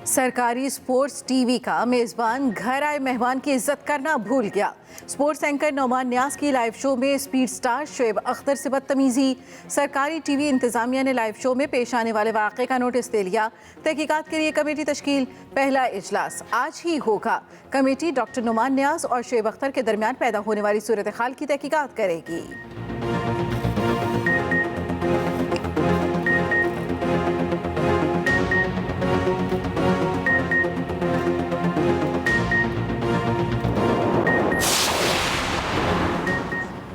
सरकारी sports TV का मेजबान घर आए मेहमान की इज्जत करना भूल गया। स्पोर्ट्स एंकर नोमान न्याज की लाइव शो में स्पीड स्टार शोएब अख्तर से बदतमीजी। सरकारी टीवी इंतजामिया ने लाइव शो में पेश आने वाले वाक़े का नोटिस दे लिया। तहकीकात के लिए कमेटी तश्कील। पहला इजलास आज ही होगा। कमेटी डॉक्टर नोमान न्याज और शोएब अख्तर के दरमियान पैदा होने वाली सूरत हाल की तहकीकात करेगी।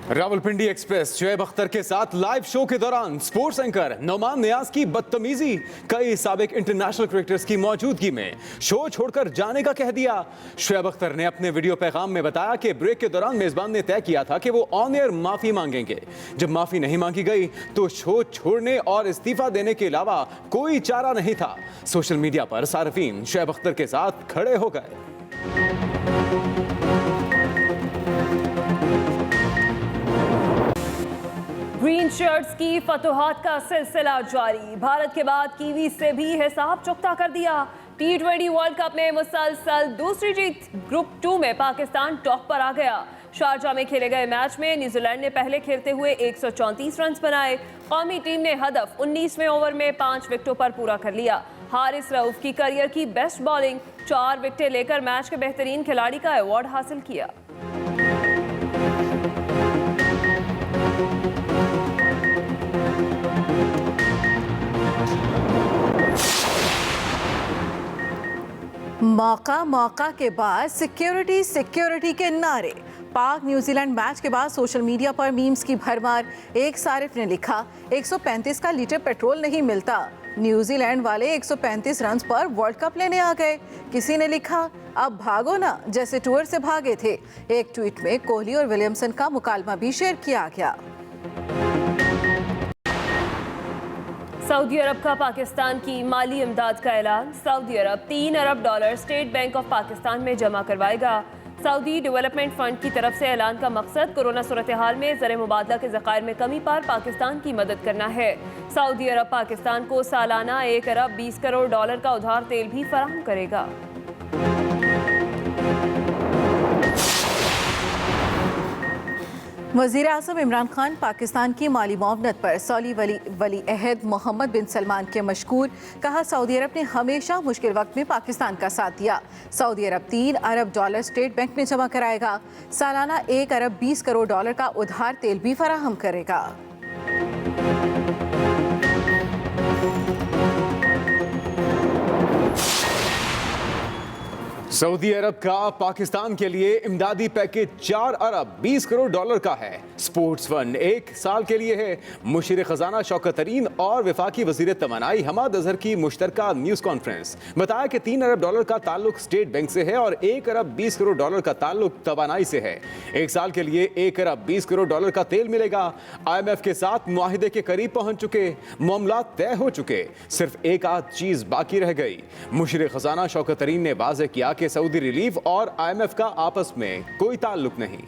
रावलपिंडी एक्सप्रेस शोएब अख्तर के साथ लाइव शो के दौरान स्पोर्ट्स एंकर नोमान न्याज की बदतमीजी। कई साबिक इंटरनेशनल क्रिकेटर्स की मौजूदगी में शो छोड़कर जाने का कह दिया। शोएब अख्तर ने अपने वीडियो पैगाम में बताया कि ब्रेक के दौरान मेजबान ने तय किया था कि वो ऑन एयर माफी मांगेंगे। जब माफी नहीं मांगी गई तो शो छोड़ने और इस्तीफा देने के अलावा कोई चारा नहीं था। सोशल मीडिया पर सार्फिन शोएब अख्तर के साथ खड़े हो गए। ग्रीन शर्ट्स की फतुहात का सिलसिला जारी। भारत के बाद कीवी से भी हिसाब चुकता कर दिया। T20 वर्ल्ड कप में मुसलसल दूसरी जीत। ग्रुप 2 में पाकिस्तान टॉप पर आ गया। शारजाह में खेले गए मैच में न्यूजीलैंड ने पहले खेलते हुए 134 रन बनाए। कौमी टीम ने हदफ 19वें ओवर में 5 विकेटों पर पूरा कर लिया। हारिस रऊफ की करियर की बेस्ट बॉलिंग, 4 विकेटें लेकर मैच के बेहतरीन खिलाड़ी का अवार्ड हासिल किया। मौका के बाद सिक्योरिटी के नारे। पाक न्यूजीलैंड मैच के बाद सोशल मीडिया पर मीम्स की भरमार। एक सारिफ ने लिखा, 135 का लीटर पेट्रोल नहीं मिलता, न्यूजीलैंड वाले 135 रन पर वर्ल्ड कप लेने आ गए। किसी ने लिखा, अब भागो ना, जैसे टूर से भागे थे। एक ट्वीट में कोहली और विलियमसन का मुकालमा भी शेयर किया गया। सऊदी अरब का पाकिस्तान की माली इमदाद का ऐलान। Saudi Arab $3 Arab state bank of Pakistan में जमा करवाएगा। सऊदी डेवलपमेंट फंड की तरफ से ऐलान का मकसद कोरोना सूरत हाल में ज़र मुबादला के ज़खायर में कमी पर पाकिस्तान की मदद करना है। सऊदी अरब पाकिस्तान को सालाना $1 अरब 20 करोड़ का उधार तेल भी फराहम करेगा। वज़ीर आज़म इमरान खान पाकिस्तान की माली मुआवनत पर सऊदी वली अहद मोहम्मद बिन सलमान के मशकूर। कहा, सऊदी अरब ने हमेशा मुश्किल वक्त में पाकिस्तान का साथ दिया। सऊदी अरब $3 अरब स्टेट बैंक में जमा कराएगा। सालाना $1 अरब 20 करोड़ का उधार तेल भी फराहम करेगा। सऊदी अरब का पाकिस्तान के लिए इमदादी पैकेज $4 अरब 20 करोड़ का है। स्पोर्ट्स फंड 1 साल के लिए है। मुशीर खजाना शौकत तरीन और वफाकी वजीर तवानाई हमाद अजहर की मुश्तरका न्यूज कॉन्फ्रेंस। बताया कि $3 अरब का ताल्लुक स्टेट बैंक से है और $1 अरब 20 करोड़ का ताल्लुक तवानाई से है। 1 साल के लिए $1 अरब 20 करोड़ का तेल मिलेगा। IMF के साथ मुआहिदे के करीब पहुंच चुके, मामला तय हो चुके, सिर्फ एक आध चीज बाकी रह गई। मुशीर खजाना शौकत तरीन ने वाज़ेह किया कि सऊदी रिलीफ और IMF का आपस में कोई ताल्लुक नहीं।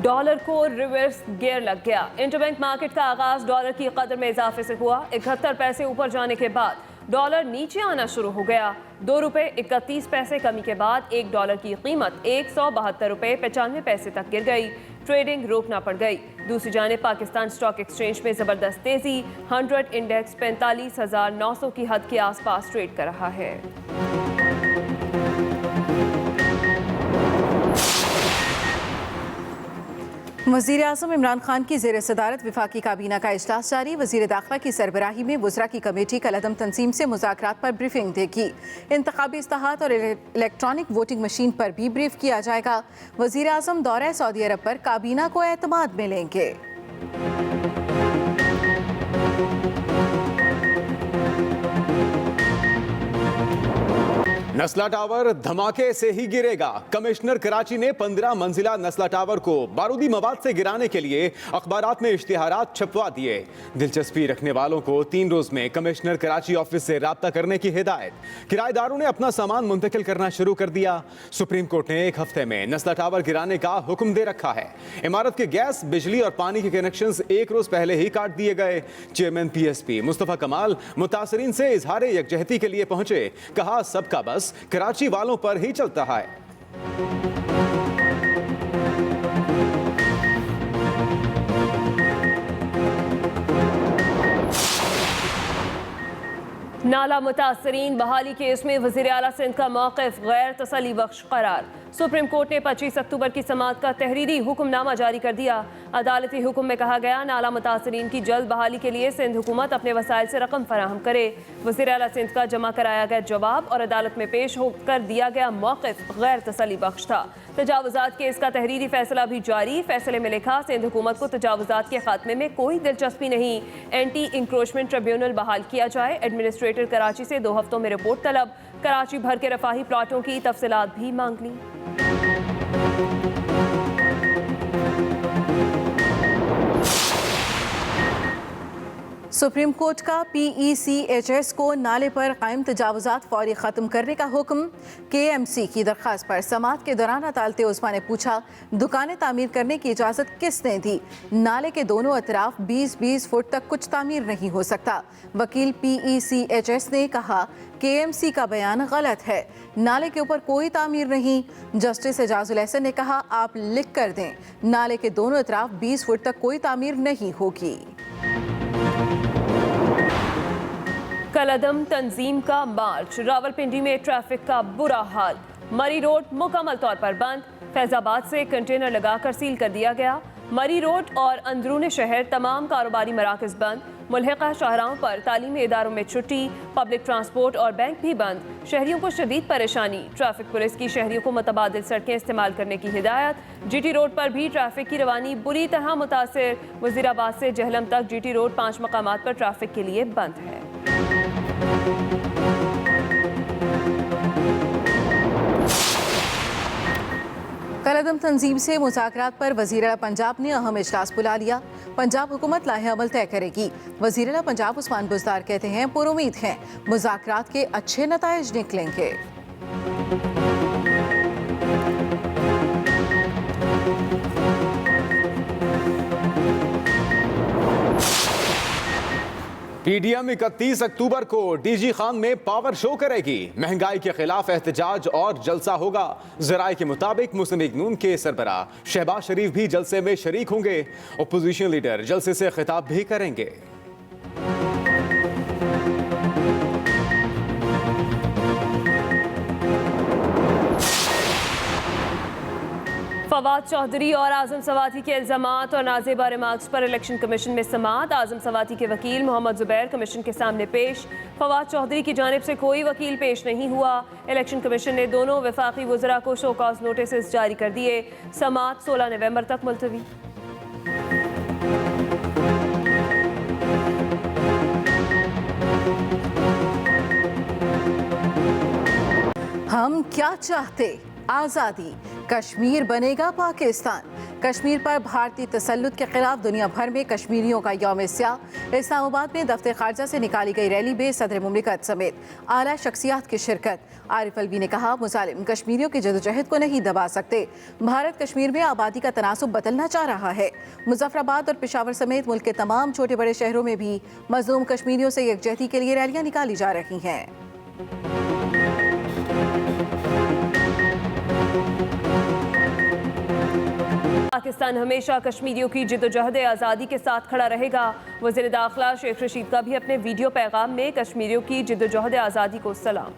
डॉलर को रिवर्स गियर लग गया। इंटरबैंक मार्केट का आगाज डॉलर की कदर में इजाफे से हुआ। 71 पैसे ऊपर जाने के बाद डॉलर नीचे आना शुरू हो गया। $2.31 कमी के बाद $1 की कीमत $172.95 तक गिर गई। ट्रेडिंग रोकना पड़ गई। दूसरी जानिब पाकिस्तान स्टॉक एक्सचेंज में जबरदस्त तेजी। 100 इंडेक्स 45,900 की हद के आसपास ट्रेड कर रहा है। वज़ीर आज़म इमरान खान की ज़ेर सदारत वफाकी काबीना का इजलास जारी। वज़ीर दाखिला की सरबराही में वज़रा की कमेटी कल अदम तंजीम से मुज़ाकरात पर ब्रीफिंग देगी। इंतखाबी इस्लाहात और इलेक्ट्रॉनिक वोटिंग मशीन पर भी ब्रीफ किया जाएगा। वज़ीर आज़म दौरा सऊदी अरब पर काबीना को एतमाद में लेंगे। नस्ला टावर धमाके से ही गिरेगा। कमिश्नर कराची ने 15 मंजिला नस्ला टावर को बारूदी मवाद से गिराने के लिए अखबारात में इश्तिहारात छपवा दिए। दिलचस्पी रखने वालों को 3 रोज में कमिश्नर कराची ऑफिस से राब्ता करने की हिदायत। किराएदारों ने अपना सामान मुंतकिल करना शुरू कर दिया। सुप्रीम कोर्ट ने 1 हफ्ते में नस्ला टावर गिराने का हुक्म दे रखा है। इमारत के गैस, बिजली और पानी के कनेक्शंस 1 रोज पहले ही काट दिए गए। चेयरमैन PSP मुस्तफा कमाल मुतासरीन से इजहार यकजहती के लिए पहुंचे। कहा, सबका बस कराची वालों पर ही चलता है। नाला मुतासरीन बहाली केस में वज़ीर आला सिंध का मौक़िफ़ गैर तसल्ली बख्श करार। सुप्रीम कोर्ट ने 25 अक्टूबर की समाअत का तहरीरी हुक्मनामा जारी कर दिया। अदालती हुक्म में कहा गया, नाला मुतासरीन की जल्द बहाली के लिए सिंध हुकूमत अपने वसाइल से रकम फराहम करे। वज़ीर आला सिंध का जमा कराया गया जवाब और अदालत में पेश होकर दिया गया मौक़िफ़ गैर तसल्ली बख्श था। तजावुज़ात केस का तहरीरी फैसला भी जारी। फैसले में लिखा, सिंध हुकूमत को तजावुज़ात के खात्मे में कोई दिलचस्पी नहीं। एंटी इंक्रोचमेंट ट्रिब्यूनल बहाल किया जाए। एडमिनिस्ट्रेटर कराची से 2 हफ्तों में रिपोर्ट तलब। कराची भर के रफाही प्लाटों की तफसीलात भी मांग ली। सुप्रीम कोर्ट का PECHS को नाले पर कायम तजावुज़ात फौरी ख़त्म करने का हुक्म। KMC की दरख्वास्त पर समाअत के दौरान अदालते उस्मा ने पूछा, दुकानें तामीर करने की इजाज़त किसने दी? नाले के दोनों अतराफ 20-20 फुट तक कुछ तामीर नहीं हो सकता। वकील PECHS ने कहा, KMC का बयान गलत है, नाले के ऊपर कोई तामीर नहीं। जस्टिस एजाजुल एहसन ने कहा, आप लिख कर दें, नाले के दोनों अतराफ 20 फुट तक कोई तामीर नहीं होगी। कलअदम तंजीम का मार्च। रावलपिंडी में ट्रैफिक का बुरा हाल। मरी रोड मुकम्मल तौर पर बंद। फैजाबाद से कंटेनर लगाकर सील कर दिया गया। मरी रोड और अंदरूनी शहर तमाम कारोबारी मराकज़ बंद। मुल्हिका शाहराहों पर तालीमी इदारों में छुट्टी। पब्लिक ट्रांसपोर्ट और बैंक भी बंद। शहरियों को शदीद परेशानी। ट्रैफिक पुलिस की शहरियों को मुतबादिल सड़कें इस्तेमाल करने की हिदायत। GT रोड पर भी ट्रैफिक की रवानी बुरी तरह मुतासिर। वज़ीराबाद से जहलम तक GT रोड 5 मकामात पर ट्रैफिक के लिए बंद है। कलअदम तंजीम से मुज़ाकरात पर वज़ीर आला पंजाब ने अहम इजलास बुला लिया। पंजाब हुकूमत लाहे अमल तय करेगी। वज़ीर आला पंजाब उस्मान बुज़दार कहते हैं, पुरुमीद हैं मुज़ाकरात के अच्छे नताइज निकलेंगे। PDM 31 अक्टूबर को DG खान में पावर शो करेगी। महंगाई के खिलाफ एहतजाज और जलसा होगा। ज़राए के मुताबिक मुस्लिम लीग नून के सरबराह शहबाज शरीफ भी जलसे में शरीक होंगे। अपोजिशन लीडर जलसे से खिताब भी करेंगे। फवाद चौधरी और आजम सवाती के इल्जामात और नाजेबा रिमार्क्स पर इलेक्शन कमीशन में समाअत। आजम सवाती के वकील मोहम्मद जुबैर कमीशन के सामने पेश। फवाद चौधरी की जानिब से कोई वकील पेश नहीं हुआ। इलेक्शन कमीशन ने दोनों वफाकी वज़रा को शो कॉज नोटिस जारी कर दिए। समाअत 16 नवंबर तक मुलतवी। हम क्या चाहते? आज़ादी। कश्मीर बनेगा पाकिस्तान। कश्मीर पर भारतीय तसल्लुत के खिलाफ दुनिया भर में कश्मीरियों का यौम स्याह। इस्लामाबाद में दफ्तर खारजा से निकाली गई रैली में सदर मुमलिकत समेत आला शख्सियात की शिरकत। आरिफ अलवी ने कहा, मुजालिम कश्मीरियों की जदोजहद को नहीं दबा सकते। भारत कश्मीर में आबादी का तनासुब बदलना चाह रहा है। मुजफ्फराबाद और पेशावर समेत मुल्क के तमाम छोटे बड़े शहरों में भी मजलूम कश्मीरियों से यकजहती के लिए रैलियां निकाली जा रही हैं। पाकिस्तान हमेशा कश्मीरियों की जिद्दोजहद आज़ादी के साथ खड़ा रहेगा। वज़ीर दाखिला शेख रशीद का भी अपने वीडियो पैगाम में कश्मीरियों की जिद्दोजहद आज़ादी को सलाम।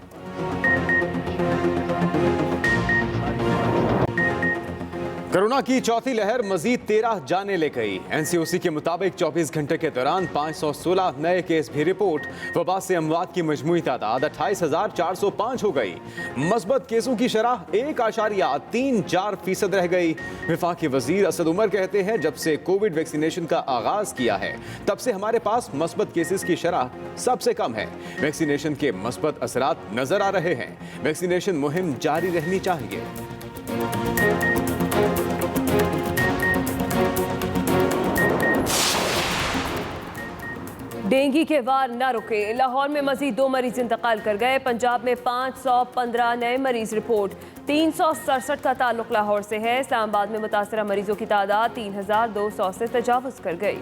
कोरोना की चौथी लहर मजीद 13 जाने ले गई। एनसीओसी के मुताबिक 24 घंटे के दौरान 516 नए केस भी रिपोर्ट। वबा से अमवात की मजमूई तादाद 28,405 हो गई। मस्बत केसों की शरह 1.34% रह गई। विफाकी वजीर असद उमर कहते हैं, जब से कोविड वैक्सीनेशन का आगाज किया है तब से हमारे पास मस्बत केसेस की शरह सबसे कम है। वैक्सीनेशन के मस्बत असरात नजर आ रहे हैं। वैक्सीनेशन मुहिम जारी रहनी चाहिए। डेंगू के वार न रुके। लाहौर में मजीद 2 मरीज इंतकाल कर गए। पंजाब में 515 नए मरीज रिपोर्ट। 367 का ताल्लुक लाहौर से है। इस्लामाबाद में मुतासरा मरीजों की तादाद 3200 से तजावुज कर गई।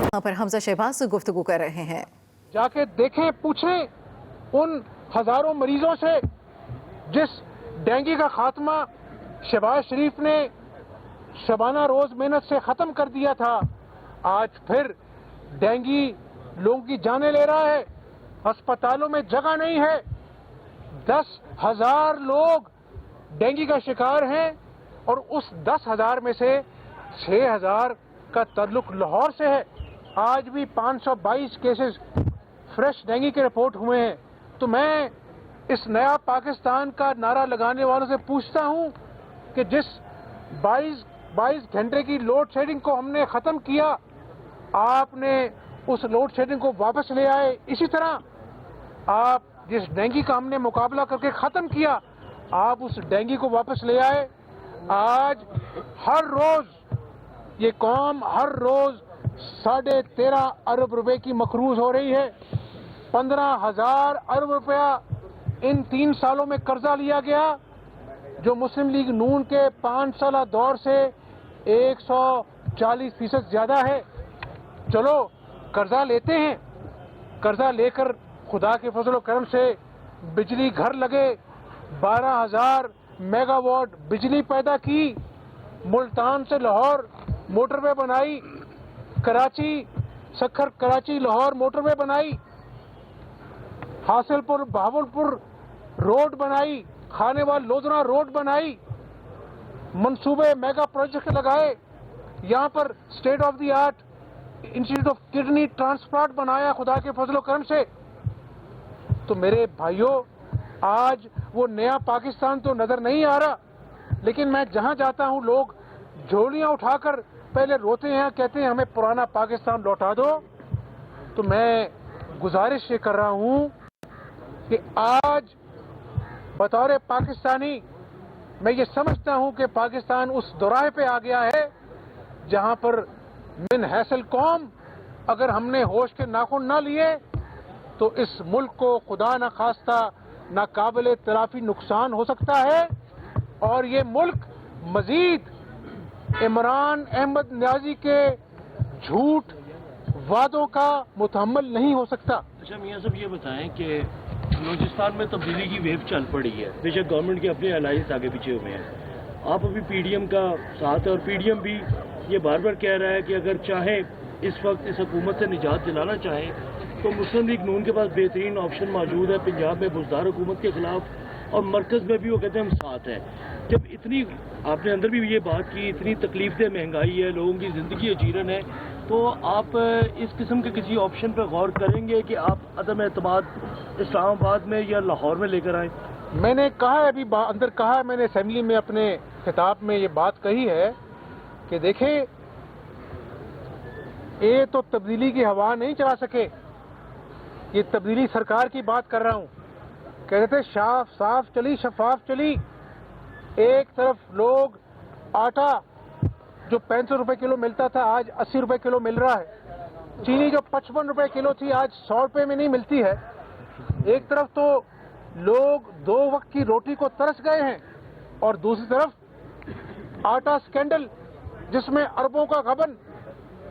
यहाँ पर हमजा शहबाज से गुफ्तगू कर रहे हैं। जाके देखें, पूछें उन हजारों मरीजों से जिस डेंगू का खात्मा शहबाज शरीफ ने शबाना रोज मेहनत से खत्म कर दिया था। आज फिर डेंगू लोगों की जानें ले रहा है। अस्पतालों में जगह नहीं है। 10,000 लोग डेंगू का शिकार हैं और उस 10,000 में से 6,000 का ताल्लुक लाहौर से है। आज भी 522 केसेस फ्रेश डेंगू के रिपोर्ट हुए हैं। तो मैं इस नया पाकिस्तान का नारा लगाने वालों से पूछता हूं कि जिस 22 घंटे की लोड शेडिंग को हमने खत्म किया, आपने उस लोड शेडिंग को वापस ले आए। इसी तरह आप जिस डेंगू का हमने मुकाबला करके खत्म किया, आप उस डेंगू को वापस ले आए। आज हर रोज ये कौम हर रोज 13.5 अरब रुपए की मकरूज हो रही है। 15,000 अरब रुपया इन 3 सालों में कर्जा लिया गया, जो मुस्लिम लीग नून के 5 साला दौर से 140% ज्यादा है। चलो कर्जा लेते हैं, कर्जा लेकर खुदा के फजल करम से बिजली घर लगे, 12,000 मेगावाट बिजली पैदा की, मुल्तान से लाहौर मोटरवे बनाई, कराची सखर कराची लाहौर मोटरवे बनाई, हासिलपुर बहावलपुर रोड बनाई, खानेवाल लोधरा रोड बनाई, मंसूबे मेगा प्रोजेक्ट लगाए। यहाँ पर state of the art institute of kidney transplant बनाया खुदा के फजलो करम से। तो मेरे भाइयों, आज वो नया पाकिस्तान तो नजर नहीं आ रहा, लेकिन मैं जहां जाता हूं लोग झोलियां उठाकर पहले रोते हैं, कहते हैं हमें पुराना पाकिस्तान लौटा दो। तो मैं गुजारिश ये कर रहा हूं कि आज बतौर पाकिस्तानी मैं ये समझता हूं कि पाकिस्तान उस दौराहे पे आ गया है जहां पर मिन हैसल कौम अगर हमने होश के नाखून ना लिए तो इस मुल्क को खुदा न खास्ता ना काबिल तलाफी नुकसान हो सकता है और ये मुल्क मजीद इमरान अहमद न्याजी के झूठ वादों का मुतहम्मल नहीं हो सकता। अच्छा मियां साहब, ये बताएं कि बलूचिस्तान में तब्दीली की वेव चल पड़ी है। बेशक गवर्नमेंट के अपने अलायंस आगे पीछे हुए हैं। आप अभी पीडीएम का साथ है और पीडीएम भी ये बार बार कह रहा है कि अगर चाहे इस वक्त इस हुकूमत से निजात दिलाना चाहे तो मुस्लिम लीग नून के पास बेहतरीन ऑप्शन मौजूद है। पंजाब में बुजदार हुकूमत के खिलाफ और मरकज में भी वो कहते हैं हम साथ हैं। जब इतनी आपने अंदर भी ये बात की, इतनी तकलीफ से महंगाई है, लोगों की ज़िंदगी अजीरन है, तो आप इस किस्म के किसी ऑप्शन पर गौर करेंगे कि आप अदम एतमाद इस्लामाबाद में या लाहौर में लेकर आए? मैंने कहा है, अभी अंदर कहा है, मैंने असेंबली में अपने खिताब में ये बात कही है कि देखें, ये तो तब्दीली की हवा नहीं चला सके। ये तब्दीली सरकार की बात कर रहा हूँ। कहते थे साफ चली शफाफ चली। एक तरफ लोग आटा जो 65 रुपए किलो मिलता था आज 80 रुपए किलो मिल रहा है। चीनी जो 55 रुपए किलो थी आज 100 रुपए में नहीं मिलती है। एक तरफ तो लोग 2 वक्त की रोटी को तरस गए हैं और दूसरी तरफ आटा स्कैंडल जिसमें अरबों का गबन,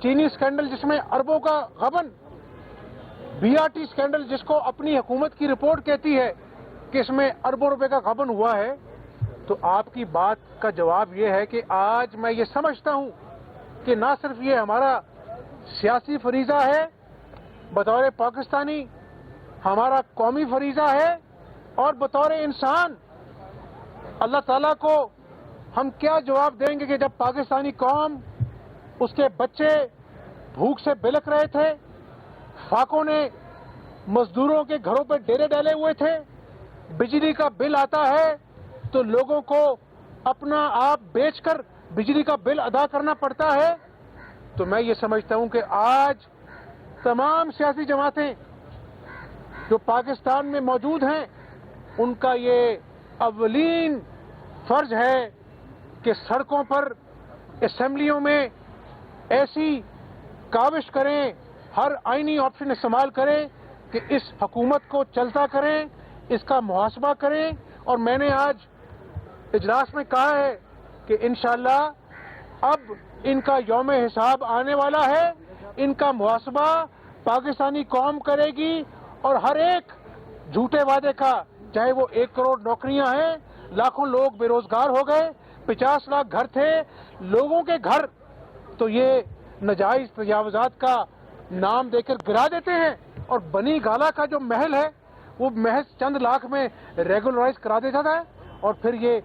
चीनी स्कैंडल जिसमें अरबों का गबन, बीआरटी स्कैंडल जिसको अपनी हुकूमत की रिपोर्ट कहती है कि इसमें अरबों रुपए का गबन हुआ है। तो आपकी बात का जवाब यह है कि आज मैं ये समझता हूं कि ना सिर्फ ये हमारा सियासी फरीजा है बतौर पाकिस्तानी हमारा कौमी फरीज़ा है और बतौर इंसान अल्लाह ताला को हम क्या जवाब देंगे कि जब पाकिस्तानी कौम, उसके बच्चे भूख से बिलख रहे थे, फाकों ने मजदूरों के घरों पर डेरे डाले हुए थे, बिजली का बिल आता है तो लोगों को अपना आप बेचकर बिजली का बिल अदा करना पड़ता है। तो मैं ये समझता हूं कि आज तमाम सियासी जमातें जो पाकिस्तान में मौजूद हैं, उनका ये अव्वलीन फर्ज है कि सड़कों पर, असेंबलियों में ऐसी काविश करें, हर आईनी ऑप्शन इस्तेमाल करें कि इस हुकूमत को चलता करें, इसका मुहासबा करें। और मैंने आज इजलास में कहा है कि इंशाअल्लाह अब इनका यौम हिसाब आने वाला है, इनका मुहासबा पाकिस्तानी कौम करेगी और हर एक झूठे वादे का, चाहे वो 1 करोड़ नौकरियां हैं, लाखों लोग बेरोजगार हो गए, 50 लाख घर थे, लोगों के घर तो ये नाजायज तजावजात का नाम देकर गिरा देते हैं और बनी गाला का जो महल है वो महज चंद लाख में रेगुलराइज करा देता था और फिर ये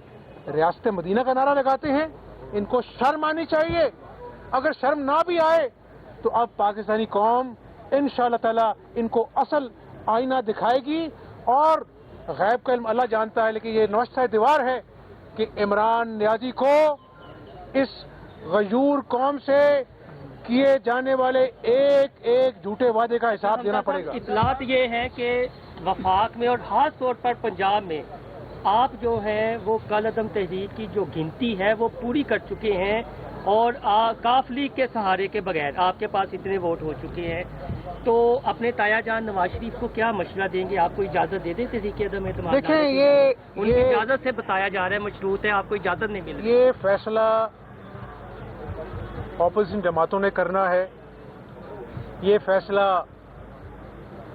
रियासत मदीना का नारा लगाते हैं। इनको शर्म आनी चाहिए। अगर शर्म ना भी आए तो अब पाकिस्तानी कौम इंशाअल्लाह ताला इनको असल आईना दिखाएगी और गैब का इल्म अल्लाह जानता है, लेकिन ये नौशा दीवार है कि इमरान नियाजी को इस गयूर कौम से किए जाने वाले एक एक झूठे वादे का हिसाब देना पड़ेगा। इतलात ये है कि वफाक में और खास तौर पर पंजाब में आप जो हैं वो कल अदम तहरीक की जो गिनती है वो पूरी कर चुके हैं और काफ लीग के सहारे के बगैर आपके पास इतने वोट हो चुके हैं, तो अपने ताया जान नवाज शरीफ को क्या मशवरा देंगे? आपको इजाजत दे दें तहरीक अदम एतमाद? देखें, ये उनकी इजाजत से बताया जा रहा है मशरूत है, आपको इजाजत नहीं मिल रही। ये फैसला ऑपोजिशन जमातों ने करना है, ये फैसला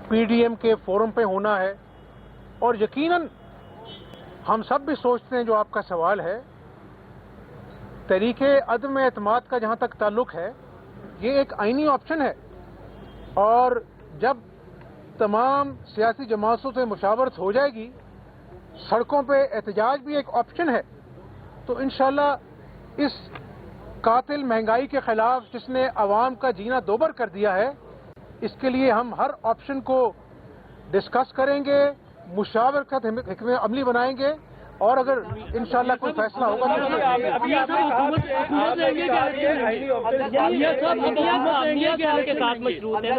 पीडीएम के फोरम पे होना है और यकीनन हम सब भी सोचते हैं, जो आपका सवाल है, तरीके अदम एतमाद का जहां तक ताल्लुक है, ये एक आईनी ऑप्शन है और जब तमाम सियासी जमातों से मुशावरत हो जाएगी, सड़कों पे एहतजाज भी एक ऑप्शन है, तो इंशाल्लाह इस कातिल महंगाई के खिलाफ जिसने अवाम का जीना दोबर कर दिया है, इसके लिए हम हर ऑप्शन को डिस्कस करेंगे, मुशावरत हिकमत अमली बनाएंगे और अगर इंशाल्लाह कोई फैसला होगा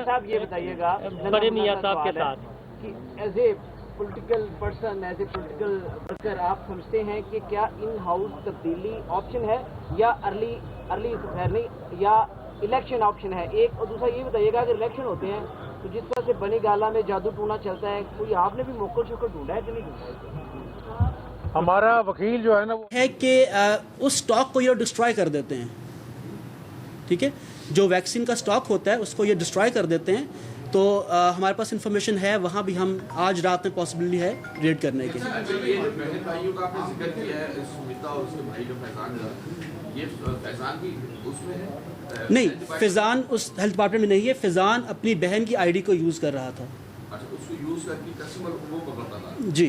साहब ये बताइएगा बड़े मियां साहब के साथ कि as a political person, as a political worker, आप समझते हैं कि क्या इन हाउस तब्दीली ऑप्शन है या अर्ली नहीं या इलेक्शन ऑप्शन है? एक और दूसरा ये बताइएगा, अगर इलेक्शन होते हैं तो जिस तरह से बनी गाला में जादू टूना चलता है, कोई आपने भी मोकल शोकर ढूंढा है कि नहीं ढूंढा? हमारा वकील जो है ना वो है कि उस स्टॉक को ये डिस्ट्रॉय कर देते हैं, ठीक है, जो वैक्सीन का स्टॉक होता है उसको ये डिस्ट्रॉय कर देते हैं। तो हमारे पास इंफॉर्मेशन है, वहाँ भी हम आज रात में पॉसिबिलिटी है रेड करने के। भाइयों का आपने जिक्र किया है, सुमिता और उसके भाई का फैजान का, ये फैजान भी उसमें है? नहीं, फैजान उस हेल्थ डिपार्टमेंट में नहीं है। फैजान अपनी बहन की आईडी को यूज़ कर रहा था। अच्छा, उसको यूज करके कस्टमर को पकड़ता था? जी।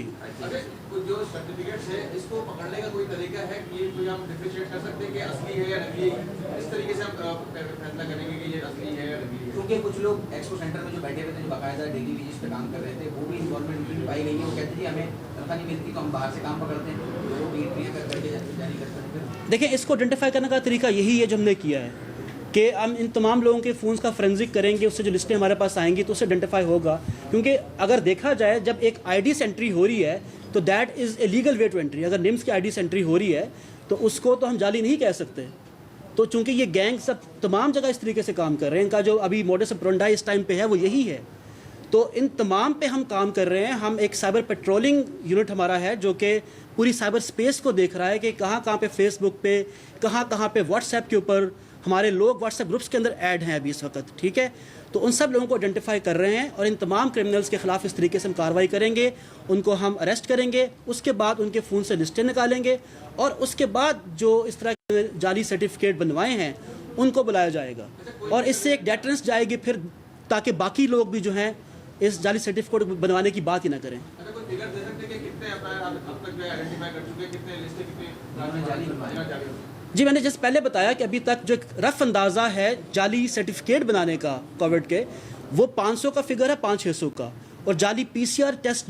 जो सर्टिफिकेट्स है, इसको पकड़ने का कोई तरीका है कि ये कोई हम डिफरेंशिएट कर सकते हैं कि असली है या नकली है? इस तरीके से हम फैसला करेंगे कि ये असली है या नकली है? क्योंकि कुछ लोग एक्सपो सेंटर में जो बैठे हुए थे, जो बाकायदा डेली वेजेस पे काम कर रहे थे, वो भी इन्वॉल्वमेंट उनकी पाई गई है। वो कहते थे हमें तनख्वाह नहीं मिलती तो हम बाहर से काम पकड़ते हैं, वो भी करके जारी करते हैं। देखिए, इसको आइडेंटिफाई करने का तरीका यही है जो हमने किया है कि हम इन तमाम लोगों के फ़ोन्स का फोरेंसिक करेंगे, उससे जो लिस्टें हमारे पास आएंगी तो उससे आइडेंटिफाई होगा। क्योंकि अगर देखा जाए, जब एक आईडी से एंट्री हो रही है तो that is a legal way to entry. अगर निम्स की आईडी से एंट्री हो रही है तो उसको तो हम जाली नहीं कह सकते। तो चूंकि ये गैंग सब तमाम जगह इस तरीके से काम कर रहे हैं, इनका जो अभी मोडस ऑपरेंडी इस टाइम पे है वो यही है। तो इन तमाम पे हम काम कर रहे हैं। हम एक साइबर पेट्रोलिंग यूनिट हमारा है जो कि पूरी साइबर स्पेस को देख रहा है कि कहाँ कहाँ पे फेसबुक पे, कहाँ पे व्हाट्सएप के ऊपर हमारे लोग व्हाट्सएप ग्रुप्स के अंदर ऐड हैं अभी इस वक्त, ठीक है। तो उन सब लोगों को आइडेंटिफाई कर रहे हैं और इन तमाम क्रिमिनल्स के खिलाफ इस तरीके से हम कार्रवाई करेंगे, उनको हम अरेस्ट करेंगे, उसके बाद उनके फ़ोन से लिस्टें निकालेंगे और उसके बाद जो इस तरह के जाली सर्टिफिकेट बनवाए हैं उनको बुलाया जाएगा और इससे एक डेटरेंस जाएगी फिर, ताकि बाकी लोग भी जो हैं इस जाली सर्टिफिकेट बनवाने की बात ही ना करें। अच्छा, कोई फिगर दे सकते हैं कि कितने अब तक जो आइडेंटिफाई कर चुके हैं, कितने लिस्टें, कितने जाली? जी, मैंने जैसे पहले बताया कि अभी तक जो एक रफ अंदाज़ा है जाली सर्टिफिकेट बनाने का कोविड के, वो 500 का फिगर है, 500-600 का, और जाली PCR टेस्ट